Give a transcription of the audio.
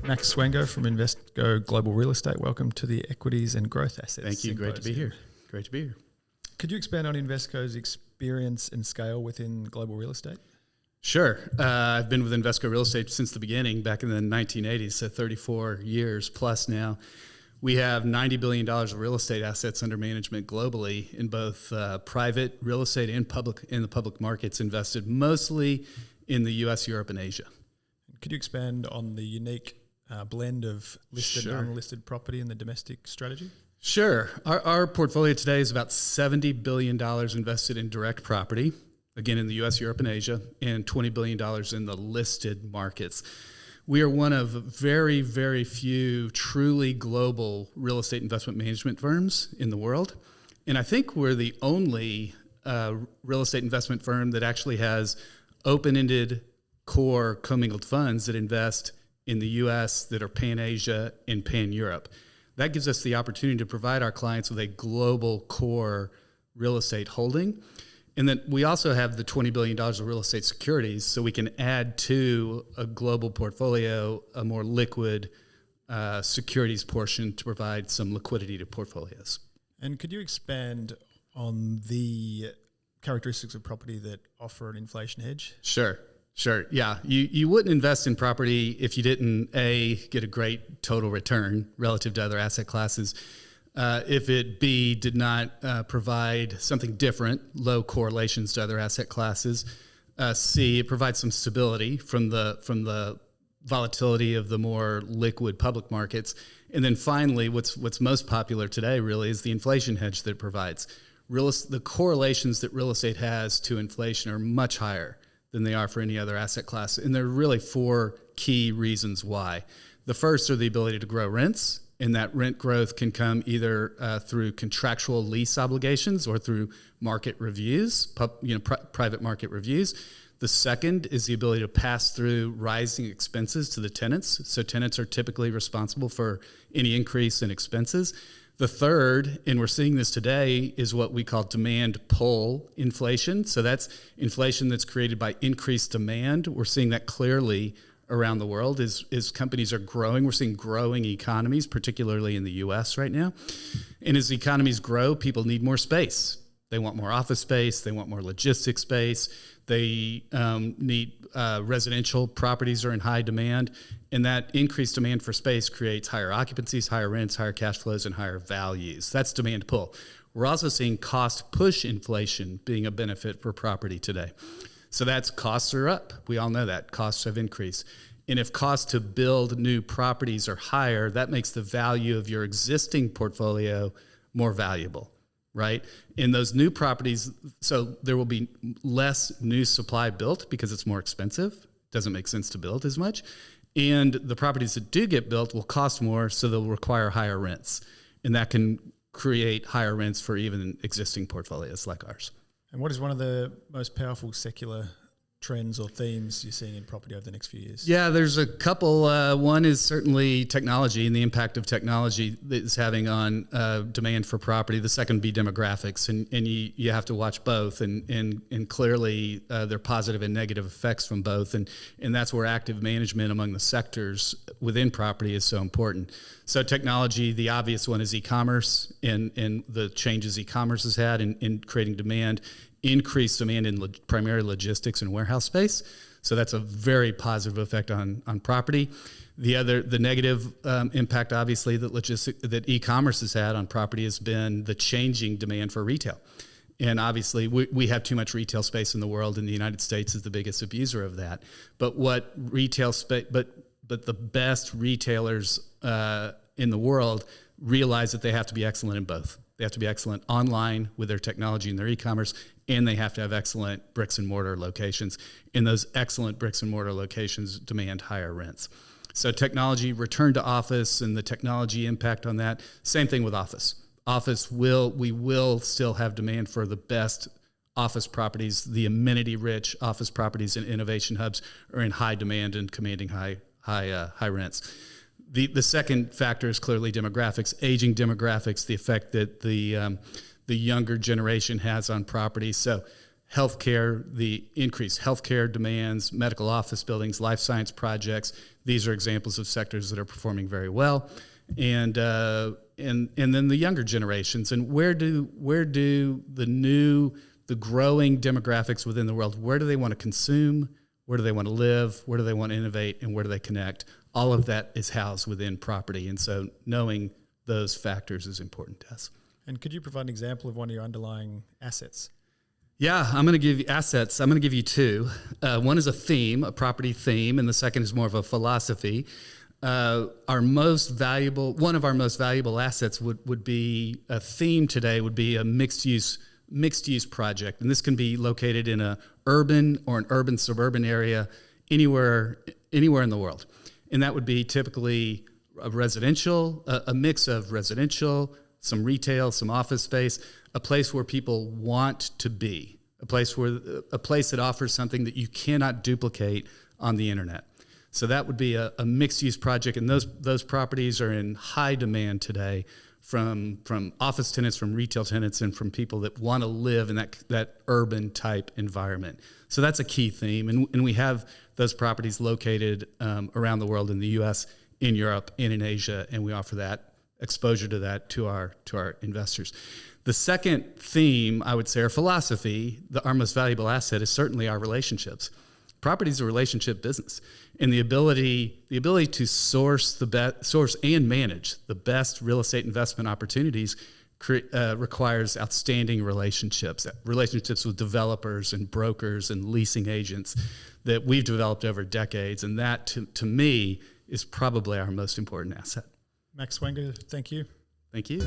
Max Swango from Invesco Global Real Estate. Welcome to the Equities and Growth Assets Thank you. Symposium. Great to be here. Great to be here. Could you expand on Invesco's experience and scale within global real estate? Sure. I've been with Invesco Real Estate since the beginning, back in the 1980s, so 34 years plus now. We have $90 billion of real estate assets under management globally in both private real estate and the public markets, invested mostly in the U.S., Europe, and Asia. Could you expand on the unique blend of listed and unlisted property in the domestic strategy? Sure. Our portfolio today is about $70 billion invested in direct property, again in the U.S., Europe, and Asia, and $20 billion in the listed markets. We are one of very, very few truly global real estate investment management firms in the world. And I think we're the only real estate investment firm that actually has open-ended core commingled funds that invest in the U.S., that are pan-Asia and pan-Europe. That gives us the opportunity to provide our clients with a global core real estate holding. And then we also have the $20 billion of real estate securities, so we can add to a global portfolio a more liquid securities portion to provide some liquidity to portfolios. And could you expand on the characteristics of property that offer an inflation hedge? Sure. Yeah. You wouldn't invest in property if you didn't, A, get a great total return relative to other asset classes. If it, B, did not provide something different, low correlations to other asset classes. C, it provides some stability from the volatility of the more liquid public markets. And then finally, what's most popular today really is the inflation hedge that it provides. The correlations that real estate has to inflation are much higher than they are for any other asset class. And there are really four key reasons why. The first are the ability to grow rents. And that rent growth can come either through contractual lease obligations or through market reviews, private market reviews. The second is the ability to pass through rising expenses to the tenants. So tenants are typically responsible for any increase in expenses. The third, and we're seeing this today, is what we call demand pull inflation. So that's inflation that's created by increased demand. We're seeing that clearly around the world as companies are growing. We're seeing growing economies, particularly in the U.S. right now. And as economies grow, people need more space. They want more office space. They want more logistics space. They need residential properties are in high demand. And that increased demand for space creates higher occupancies, higher rents, higher cash flows, and higher values. That's demand pull. We're also seeing cost push inflation being a benefit for property today. So that's costs are up. We all know that. Costs have increased. And if costs to build new properties are higher, that makes the value of your existing portfolio more valuable, right? In those new properties, so there will be less new supply built because it's more expensive. Doesn't make sense to build as much. And the properties that do get built will cost more, so they'll require higher rents. And that can create higher rents for even existing portfolios like ours. And what is one of the most powerful secular trends or themes you're seeing in property over the next few years? Yeah, there's a couple. One is certainly technology and the impact of technology that is having on demand for property. The second would be demographics, and you have to watch both, and clearly there are positive and negative effects from both, and that's where active management among the sectors within property is so important. So technology, the obvious one is e-commerce, and the changes e-commerce has had in creating demand. Increased demand in primarily logistics and warehouse space. So that's a very positive effect on property. The negative impact, obviously, that e-commerce has had on property has been the changing demand for retail. And obviously, we have too much retail space in the world, and the United States is the biggest abuser of that. But what retail space, but the best retailers in the world realize that they have to be excellent in both. They have to be excellent online with their technology and their e-commerce, and they have to have excellent bricks and mortar locations. And those excellent bricks and mortar locations demand higher rents. So technology, return to office, and the technology impact on that. Same thing with office. We will still have demand for the best office properties. The amenity-rich office properties and innovation hubs are in high demand and commanding high rents. The second factor is clearly demographics, aging demographics, the effect that the younger generation has on property. So healthcare, the increased healthcare demands, medical office buildings, life science projects. These are examples of sectors that are performing very well. And then the younger generations, and where do the growing demographics within the world, where do they want to consume, where do they want to live, where do they want to innovate, and where do they connect? All of that is housed within property, and so knowing those factors is important to us. And could you provide an example of one of your underlying assets? Yeah, I'm going to give you assets. I'm going to give you two. One is a theme, a property theme, and the second is more of a philosophy. One of our most valuable assets would be a theme today, would be a mixed use project. And this can be located in an urban or an urban suburban area anywhere in the world. And that would be typically a mix of residential, some retail, some office space, a place where people want to be, a place that offers something that you cannot duplicate on the internet. So that would be a mixed use project, and those properties are in high demand today from office tenants, from retail tenants, and from people that want to live in that urban type environment. So that's a key theme, and we have those properties located around the world, in the U.S., in Europe, and in Asia, and we offer that exposure to that to our investors. The second theme, I would say, or philosophy, our most valuable asset is certainly our relationships. Property is a relationship business, and the ability to source and manage the best real estate investment opportunities requires outstanding relationships with developers and brokers and leasing agents that we've developed over decades, and that to me is probably our most important asset. Max Swango, thank you. Thank you.